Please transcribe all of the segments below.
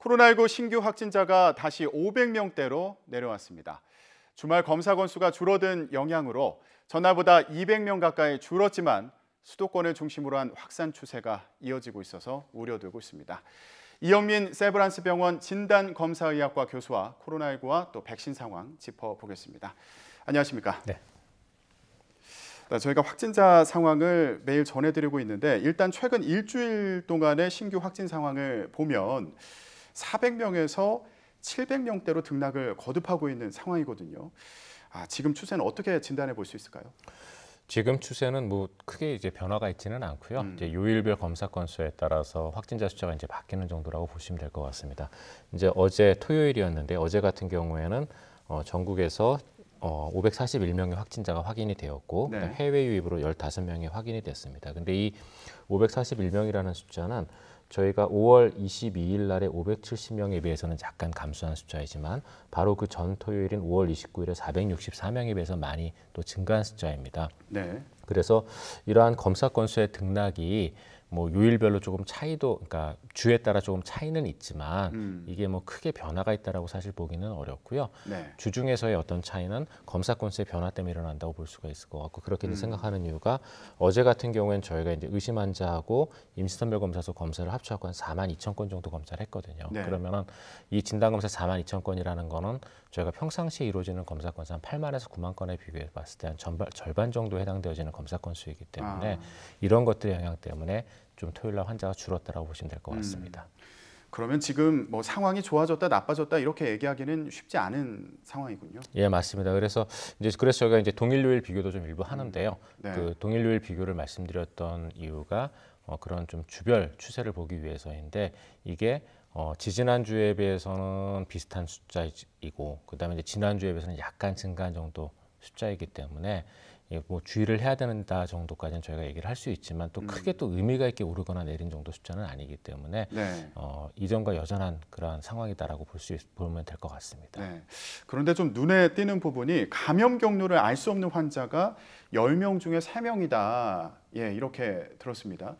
코로나19 신규 확진자가 다시 500명대로 내려왔습니다. 주말 검사 건수가 줄어든 영향으로 전날보다 200명 가까이 줄었지만 수도권을 중심으로 한 확산 추세가 이어지고 있어서 우려되고 있습니다. 이영민 세브란스 병원 진단검사의학과 교수와 코로나19와 또 백신 상황 짚어보겠습니다. 안녕하십니까? 네. 저희가 확진자 상황을 매일 전해드리고 있는데 일단 최근 일주일 동안의 신규 확진 상황을 보면 400명에서 700명대로 등락을 거듭하고 있는 상황이거든요. 지금 추세는 어떻게 진단해 볼 수 있을까요? 지금 추세는 크게 변화가 있지는 않고요. 이제 요일별 검사 건수에 따라서 확진자 숫자가 이제 바뀌는 정도라고 보시면 될 것 같습니다. 이제 어제 토요일이었는데 어제 같은 경우에는 전국에서 541명의 확진자가 확인이 되었고 네. 해외 유입으로 15명이 확인이 됐습니다. 근데 이 541명이라는 숫자는 저희가 5월 22일 날에 570명에 비해서는 약간 감소한 숫자이지만 바로 그 전 토요일인 5월 29일에 464명에 비해서 많이 또 증가한 숫자입니다. 네. 그래서 이러한 검사 건수의 등락이 요일별로 조금 차이도, 그러니까 주에 따라 조금 차이는 있지만 이게 크게 변화가 있다라고 사실 보기는 어렵고요. 네. 주 중에서의 어떤 차이는 검사 건수의 변화 때문에 일어난다고 볼 수가 있을 것 같고 그렇게 생각하는 이유가 어제 같은 경우에는 저희가 이제 의심 환자하고 임시선별 검사소 검사를 합쳐갖고 한 4만 2천 건 정도 검사를 했거든요. 네. 그러면은 이 진단검사 4만 2천 건이라는 거는 저희가 평상시에 이루어지는 검사 건수 한 8만에서 9만 건에 비교해 봤을 때 한 절반 정도 해당되어지는 검사 건수이기 때문에 이런 것들의 영향 때문에 좀 토요일 날 환자가 줄었다라고 보시면 될 것 같습니다. 그러면 지금 상황이 좋아졌다 나빠졌다 이렇게 얘기하기는 쉽지 않은 상황이군요. 예, 맞습니다. 그래서 저희가 이제 동일 요일 비교도 좀 일부 하는데요. 네. 그 동일 요일 비교를 말씀드렸던 이유가 그런 좀 주별 추세를 보기 위해서인데 이게 지지난 주에 비해서는 비슷한 숫자이고 그다음에 이제 지난 주에 비해서는 약간 증가한 정도 숫자이기 때문에 주의를 해야 된다 정도까지는 저희가 얘기를 할 수 있지만 또 크게 또 의미가 있게 오르거나 내린 정도 숫자는 아니기 때문에 네. 이전과 여전한 그러한 상황이다라고 보면 될 것 같습니다. 네. 그런데 좀 눈에 띄는 부분이 감염 경로를 알 수 없는 환자가 10명 중에 3명이다. 예, 이렇게 들었습니다.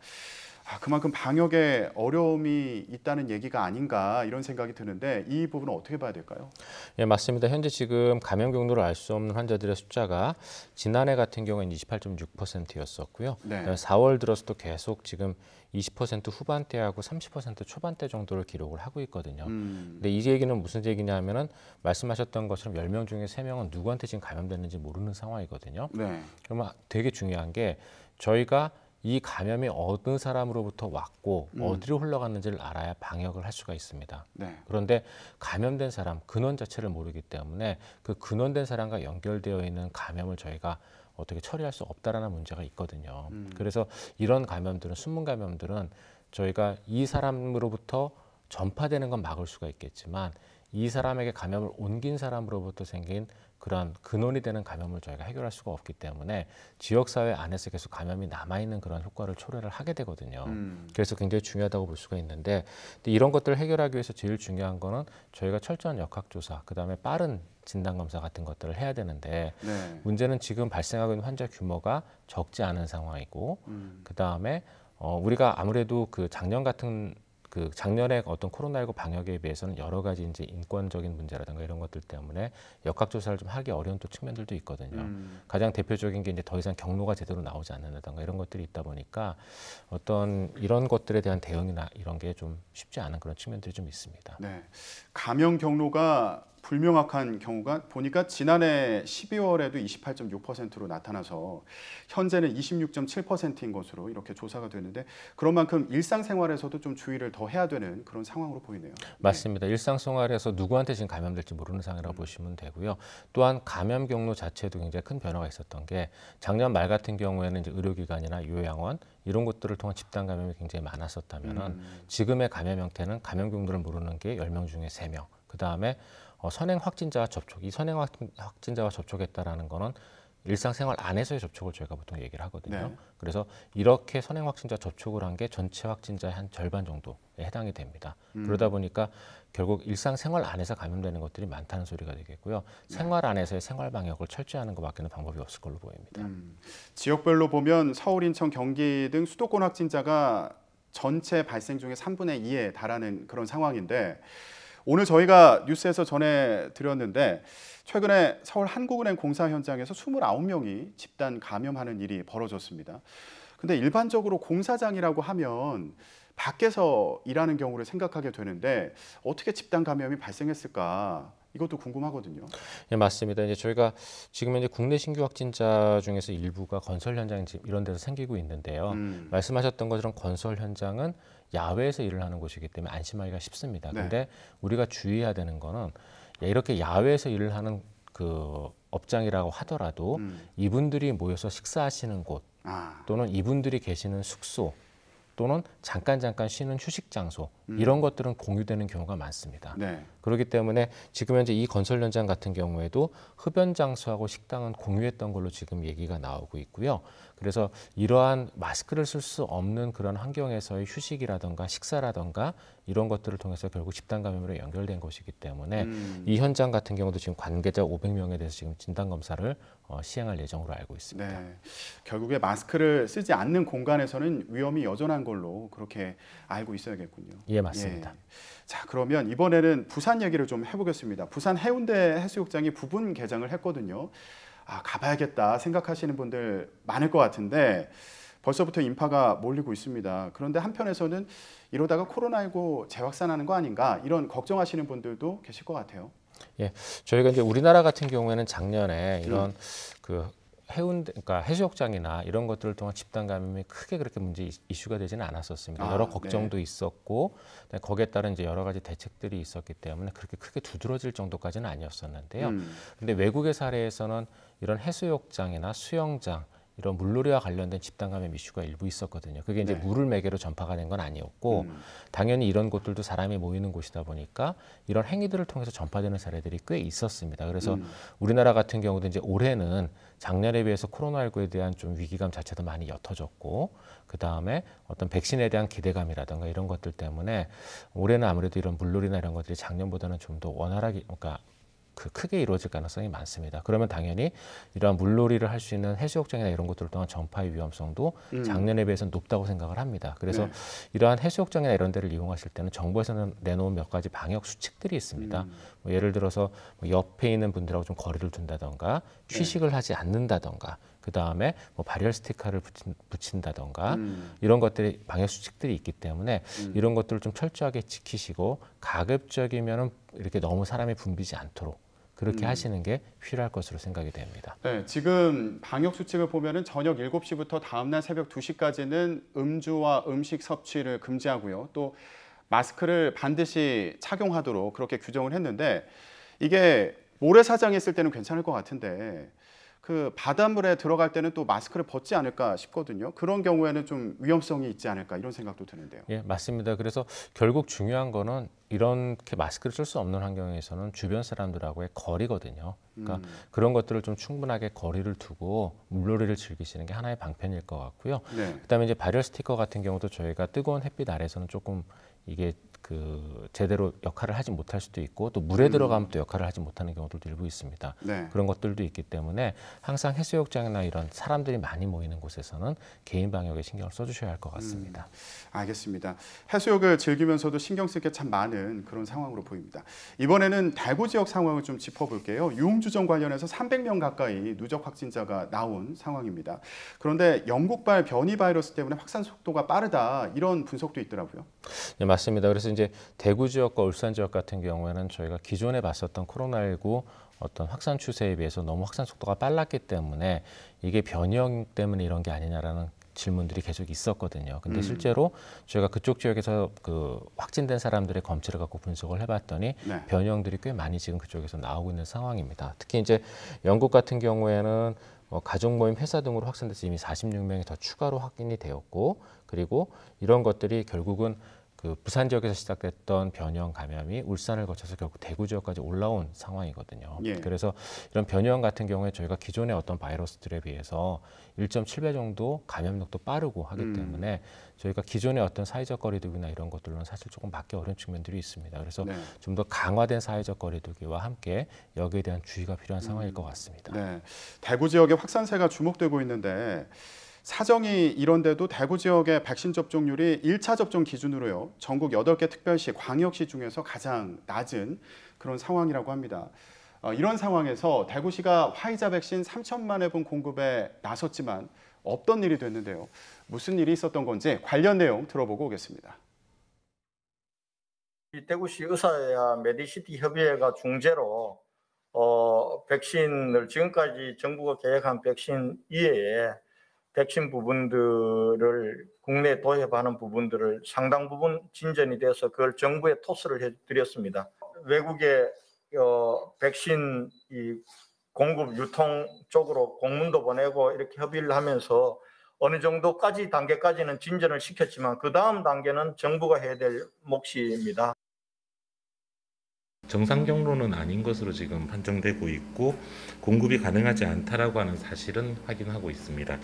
그만큼 방역에 어려움이 있다는 얘기가 아닌가 이런 생각이 드는데 이 부분은 어떻게 봐야 될까요? 예, 맞습니다. 현재 지금 감염 경로를 알 수 없는 환자들의 숫자가 지난해 같은 경우에는 28.6%였었고요. 네. 4월 들어서도 계속 지금 20% 후반대하고 30% 초반대 정도를 기록을 하고 있거든요. 근데 이 얘기는 무슨 얘기냐면은 말씀하셨던 것처럼 10명 중에 3명은 누구한테 지금 감염됐는지 모르는 상황이거든요. 네. 그러면 되게 중요한 게 저희가 이 감염이 어느 사람으로부터 왔고 어디로 흘러갔는지를 알아야 방역을 할 수가 있습니다. 네. 그런데 감염된 사람, 근원 자체를 모르기 때문에 그 근원된 사람과 연결되어 있는 감염을 저희가 어떻게 처리할 수 없다라는 문제가 있거든요. 그래서 이런 감염들은, 숨은 감염들은 저희가 이 사람으로부터 전파되는 건 막을 수가 있겠지만 이 사람에게 감염을 옮긴 사람으로부터 생긴 그런 근원이 되는 감염을 저희가 해결할 수가 없기 때문에 지역사회 안에서 계속 감염이 남아있는 그런 효과를 초래를 하게 되거든요. 그래서 굉장히 중요하다고 볼 수가 있는데 이런 것들을 해결하기 위해서 제일 중요한 거는 저희가 철저한 역학조사, 그다음에 빠른 진단검사 같은 것들을 해야 되는데 네. 문제는 지금 발생하고 있는 환자 규모가 적지 않은 상황이고 그다음에 우리가 아무래도 작년에 어떤 코로나19 방역에 비해서는 여러 가지 이제 인권적인 문제라든가 이런 것들 때문에 역학조사를 좀 하기 어려운 또 측면들도 있거든요. 가장 대표적인 게 이제 더 이상 경로가 제대로 나오지 않는다든가 이런 것들이 있다 보니까 어떤 이런 것들에 대한 대응이나 이런 게 좀 쉽지 않은 그런 측면들이 좀 있습니다. 네. 감염 경로가 불명확한 경우가 보니까 지난해 12월에도 28.6%로 나타나서 현재는 26.7%인 것으로 이렇게 조사가 됐는데 그런 만큼 일상생활에서도 좀 주의를 더 해야 되는 그런 상황으로 보이네요. 맞습니다. 일상생활에서 누구한테 지금 감염될지 모르는 상황이라고 보시면 되고요. 또한 감염 경로 자체도 굉장히 큰 변화가 있었던 게 작년 말 같은 경우에는 이제 의료기관이나 요양원 이런 곳들을 통한 집단 감염이 굉장히 많았었다면은 지금의 감염 형태는 감염 경로를 모르는 게 10명 중에 3명. 그다음에 선행 확진자와 접촉, 이 선행 확진자와 접촉했다라는 거는 일상생활 안에서의 접촉을 저희가 보통 얘기를 하거든요. 네. 그래서 이렇게 선행 확진자 접촉을 한 게 전체 확진자의 한 절반 정도에 해당이 됩니다. 그러다 보니까 결국 일상생활 안에서 감염되는 것들이 많다는 소리가 되겠고요. 생활 안에서의 생활 방역을 철저히 하는 것밖에는 방법이 없을 걸로 보입니다. 지역별로 보면 서울, 인천, 경기 등 수도권 확진자가 전체 발생 중에 3분의 2에 달하는 그런 상황인데 오늘 저희가 뉴스에서 전해드렸는데 최근에 서울 한국은행 공사 현장에서 29명이 집단 감염하는 일이 벌어졌습니다. 근데 일반적으로 공사장이라고 하면 밖에서 일하는 경우를 생각하게 되는데 어떻게 집단 감염이 발생했을까? 이것도 궁금하거든요. 예, 맞습니다. 이제 저희가 지금 이제 국내 신규 확진자 중에서 일부가 건설 현장 이런 데서 생기고 있는데요. 말씀하셨던 것처럼 건설 현장은 야외에서 일을 하는 곳이기 때문에 안심하기가 쉽습니다. 네. 근데 우리가 주의해야 되는 거는 이렇게 야외에서 일을 하는 그 업장이라고 하더라도 이분들이 모여서 식사하시는 곳 또는 이분들이 계시는 숙소 또는 잠깐 쉬는 휴식 장소 이런 것들은 공유되는 경우가 많습니다. 네. 그렇기 때문에 지금 현재 이 건설 현장 같은 경우에도 흡연 장소하고 식당은 공유했던 걸로 지금 얘기가 나오고 있고요. 그래서 이러한 마스크를 쓸 수 없는 그런 환경에서의 휴식이라든가 식사라든가 이런 것들을 통해서 결국 집단 감염으로 연결된 것이기 때문에 이 현장 같은 경우도 지금 관계자 500명에 대해서 지금 진단 검사를 시행할 예정으로 알고 있습니다. 네. 결국에 마스크를 쓰지 않는 공간에서는 위험이 여전한 걸로 그렇게 알고 있어야겠군요. 예, 맞습니다. 예. 자, 그러면 이번에는 부산 얘기를 좀 해보겠습니다. 부산 해운대 해수욕장이 부분 개장을 했거든요. 가봐야겠다 생각하시는 분들 많을 것 같은데 벌써부터 인파가 몰리고 있습니다. 그런데 한편에서는 이러다가 코로나19 재확산하는 거 아닌가 이런 걱정하시는 분들도 계실 것 같아요. 예, 저희가 이제 우리나라 같은 경우에는 작년에 이런 그 해운대, 그러니까 해수욕장이나 이런 것들을 통한 집단 감염이 크게 그렇게 문제 이슈가 되지는 않았었습니다. 여러 걱정도 네. 있었고 거기에 따른 이제 여러 가지 대책들이 있었기 때문에 그렇게 크게 두드러질 정도까지는 아니었었는데요. 근데 외국의 사례에서는 이런 해수욕장이나 수영장 이런 물놀이와 관련된 집단 감염 이슈가 일부 있었거든요. 그게 이제 네. 물을 매개로 전파가 된 건 아니었고 당연히 이런 곳들도 사람이 모이는 곳이다 보니까 이런 행위들을 통해서 전파되는 사례들이 꽤 있었습니다. 그래서 우리나라 같은 경우도 이제 올해는 작년에 비해서 코로나19에 대한 좀 위기감 자체도 많이 옅어졌고 그 다음에 어떤 백신에 대한 기대감이라든가 이런 것들 때문에 올해는 아무래도 이런 물놀이나 이런 것들이 작년보다는 좀 더 원활하게 그러니까 크게 이루어질 가능성이 많습니다. 그러면 당연히 이러한 물놀이를 할 수 있는 해수욕장이나 이런 것들을 통한 전파의 위험성도 작년에 비해서는 높다고 생각을 합니다. 그래서 네. 이러한 해수욕장이나 이런 데를 이용하실 때는 정부에서는 내놓은 몇 가지 방역 수칙들이 있습니다. 뭐 예를 들어서 뭐 옆에 있는 분들하고 좀 거리를 둔다던가 취식을 하지 않는다던가 그 다음에 뭐 발열 스티커를 붙인다던가 이런 것들이 방역 수칙들이 있기 때문에 이런 것들을 좀 철저하게 지키시고 가급적이면은 이렇게 너무 사람이 붐비지 않도록 그렇게 하시는 게 필요할 것으로 생각이 됩니다. 네, 지금 방역 수칙을 보면은 저녁 7시부터 다음날 새벽 2시까지는 음주와 음식 섭취를 금지하고요. 또 마스크를 반드시 착용하도록 그렇게 규정을 했는데 이게 모래사장에 있을 때는 괜찮을 것 같은데 그 바닷물에 들어갈 때는 또 마스크를 벗지 않을까 싶거든요. 그런 경우에는 좀 위험성이 있지 않을까 이런 생각도 드는데요. 예, 맞습니다. 그래서 결국 중요한 거는 이렇게 마스크를 쓸 수 없는 환경에서는 주변 사람들하고의 거리거든요. 그러니까 그런 것들을 좀 충분하게 거리를 두고 물놀이를 즐기시는 게 하나의 방편일 것 같고요. 네. 그다음에 이제 발열 스티커 같은 경우도 저희가 뜨거운 햇빛 아래서는 조금 이게 제대로 역할을 하지 못할 수도 있고 또 물에 들어가면 또 역할을 하지 못하는 경우들도 일부 있습니다. 네. 그런 것들도 있기 때문에 항상 해수욕장이나 이런 사람들이 많이 모이는 곳에서는 개인 방역에 신경을 써주셔야 할 것 같습니다. 알겠습니다. 해수욕을 즐기면서도 신경 쓸 게 참 많은 그런 상황으로 보입니다. 이번에는 대구 지역 상황을 좀 짚어볼게요. 유흥주점 관련해서 300명 가까이 누적 확진자가 나온 상황입니다. 그런데 영국발 변이 바이러스 때문에 확산 속도가 빠르다 이런 분석도 있더라고요. 네, 맞습니다. 그래서 이제 대구 지역과 울산 지역 같은 경우에는 저희가 기존에 봤었던 코로나19 어떤 확산 추세에 비해서 너무 확산 속도가 빨랐기 때문에 이게 변이형 때문에 이런 게 아니냐라는 질문들이 계속 있었거든요. 근데 실제로 저희가 그쪽 지역에서 확진된 사람들의 검체를 갖고 분석을 해봤더니 네. 변이형들이 꽤 많이 지금 그쪽에서 나오고 있는 상황입니다. 특히 이제 영국 같은 경우에는 가족 모임 회사 등으로 확산돼서 이미 46명이 더 추가로 확인이 되었고 그리고 이런 것들이 결국은 부산 지역에서 시작됐던 변이형 감염이 울산을 거쳐서 결국 대구 지역까지 올라온 상황이거든요. 예. 그래서 이런 변이형 같은 경우에 저희가 기존의 어떤 바이러스들에 비해서 1.7배 정도 감염력도 빠르고 하기 때문에 저희가 기존의 어떤 사회적 거리두기나 이런 것들로는 사실 조금 막기 어려운 측면들이 있습니다. 그래서 네. 좀 더 강화된 사회적 거리두기와 함께 여기에 대한 주의가 필요한 상황일 것 같습니다. 네. 대구 지역의 확산세가 주목되고 있는데 사정이 이런데도 대구 지역의 백신 접종률이 1차 접종 기준으로요. 전국 8개 특별시, 광역시 중에서 가장 낮은 그런 상황이라고 합니다. 이런 상황에서 대구시가 화이자 백신 3천만 회분 공급에 나섰지만 없던 일이 됐는데요. 무슨 일이 있었던 건지 관련 내용 들어보고 오겠습니다. 이 대구시 의사야 메디시티 협의회가 중재로 백신을 지금까지 정부가 계획한 백신 이외에 백신 부분들을 국내에 도입하는 부분들을 상당 부분 진전이 돼서 그걸 정부에 토스를 해드렸습니다. 외국에 백신 이 공급 유통 쪽으로 공문도 보내고 이렇게 협의를 하면서 어느 정도까지 단계까지는 진전을 시켰지만 그 다음 단계는 정부가 해야 될 몫입니다. 정상 경로는 아닌 것으로 지금 판정되고 있고 공급이 가능하지 않다라고 하는 사실은 확인하고 있습니다.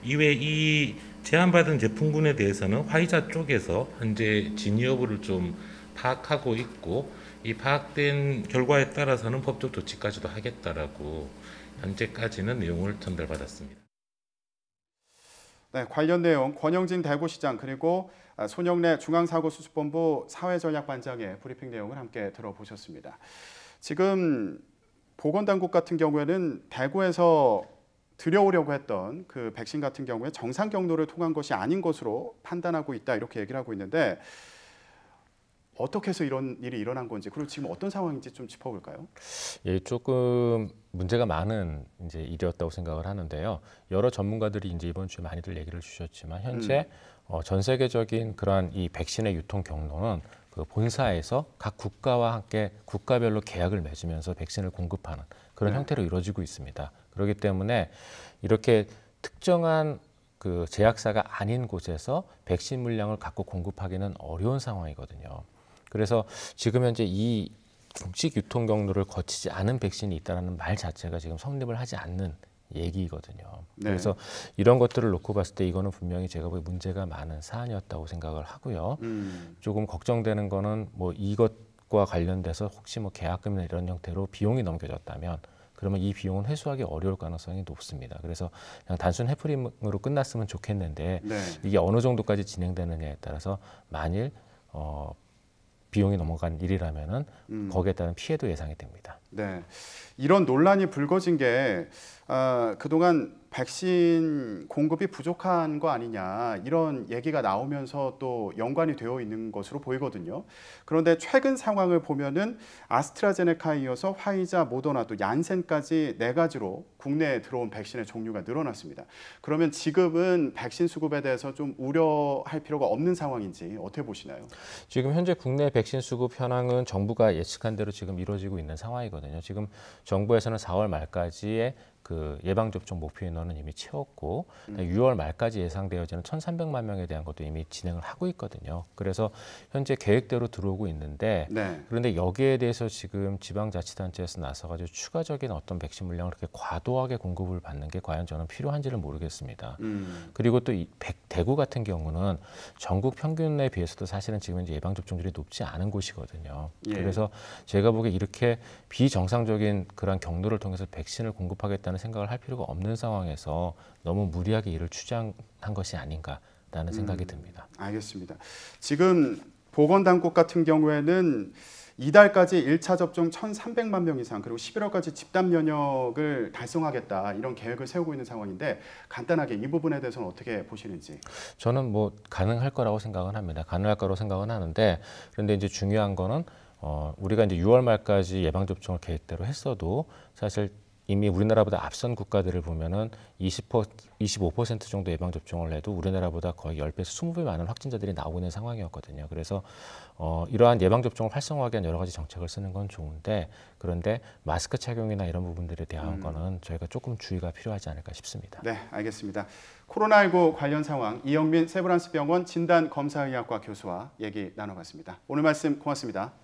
이외 이 제한받은 제품군에 대해서는 화이자 쪽에서 현재 진위 여부를 좀 파악하고 있고 이 파악된 결과에 따라서는 법적 조치까지도 하겠다라고 현재까지는 내용을 전달받았습니다. 네, 관련 내용 권영진 대구시장 그리고 손영래 중앙사고수습본부 사회전략반장의 브리핑 내용을 함께 들어보셨습니다. 지금 보건당국 같은 경우에는 대구에서 들여오려고 했던 그 백신 같은 경우에 정상 경로를 통한 것이 아닌 것으로 판단하고 있다 이렇게 얘기를 하고 있는데 어떻게 해서 이런 일이 일어난 건지 그리고 지금 어떤 상황인지 좀 짚어볼까요? 예, 조금 문제가 많은 이제 일이었다고 생각을 하는데요. 여러 전문가들이 이제 이번 주에 많이들 얘기를 주셨지만 현재 전 세계적인 그러한 이 백신의 유통 경로는 그 본사에서 각 국가와 함께 국가별로 계약을 맺으면서 백신을 공급하는 그런 형태로 이루어지고 있습니다. 그렇기 때문에 이렇게 특정한 그 제약사가 아닌 곳에서 백신 물량을 갖고 공급하기는 어려운 상황이거든요. 그래서 지금 현재 이 공식 유통 경로를 거치지 않은 백신이 있다는 말 자체가 지금 성립을 하지 않는 얘기거든요. 네. 그래서 이런 것들을 놓고 봤을 때 이거는 분명히 제가 보기에 문제가 많은 사안이었다고 생각을 하고요. 조금 걱정되는 거는 뭐 이것과 관련돼서 혹시 뭐 계약금이나 이런 형태로 비용이 넘겨졌다면 그러면 이 비용은 회수하기 어려울 가능성이 높습니다. 그래서 그냥 단순 해프닝으로 끝났으면 좋겠는데 네. 이게 어느 정도까지 진행되느냐에 따라서 만일 비용이 넘어간 일이라면은 거기에 따른 피해도 예상이 됩니다. 네, 이런 논란이 불거진 게 그동안 백신 공급이 부족한 거 아니냐 이런 얘기가 나오면서 또 연관이 되어 있는 것으로 보이거든요. 그런데 최근 상황을 보면은 아스트라제네카에 이어서 화이자, 모더나 또 얀센까지 4가지로 국내에 들어온 백신의 종류가 늘어났습니다. 그러면 지금은 백신 수급에 대해서 좀 우려할 필요가 없는 상황인지 어떻게 보시나요? 지금 현재 국내 백신 수급 현황은 정부가 예측한 대로 지금 이루어지고 있는 상황이거든요. 지금 정부에서는 4월 말까지의 그 예방접종 목표 인원은 이미 채웠고 6월 말까지 예상되어지는 1,300만 명에 대한 것도 이미 진행을 하고 있거든요. 그래서 현재 계획대로 들어오고 있는데 네. 그런데 여기에 대해서 지금 지방자치단체에서 나서가지고 추가적인 어떤 백신 물량을 그렇게 과도하게 공급을 받는 게 과연 저는 필요한지를 모르겠습니다. 그리고 또 대구 같은 경우는 전국 평균에 비해서도 사실은 지금 이제 예방접종률이 높지 않은 곳이거든요. 예. 그래서 제가 보기에 이렇게 비정상적인 그런 경로를 통해서 백신을 공급하겠다는 생각을 할 필요가 없는 상황에서 너무 무리하게 이를 추진한 것이 아닌가라는 생각이 듭니다. 알겠습니다. 지금 보건당국 같은 경우에는 이달까지 1차 접종 1,300만 명 이상 그리고 11월까지 집단 면역을 달성하겠다 이런 계획을 세우고 있는 상황인데 간단하게 이 부분에 대해서는 어떻게 보시는지? 저는 뭐 가능할 거라고 생각은 합니다. 가능할 거라고 생각은 하는데 그런데 이제 중요한 거는 우리가 이제 6월 말까지 예방 접종을 계획대로 했어도 사실 이미 우리나라보다 앞선 국가들을 보면은 25% 정도 예방 접종을 해도 우리나라보다 거의 10배에서 20배 많은 확진자들이 나오고 있는 상황이었거든요. 그래서 이러한 예방 접종을 활성화하기 위한 여러 가지 정책을 쓰는 건 좋은데 그런데 마스크 착용이나 이런 부분들에 대한 거는 저희가 조금 주의가 필요하지 않을까 싶습니다. 네, 알겠습니다. 코로나19 관련 상황 이영민 세브란스 병원 진단검사의학과 교수와 얘기 나눠봤습니다. 오늘 말씀 고맙습니다.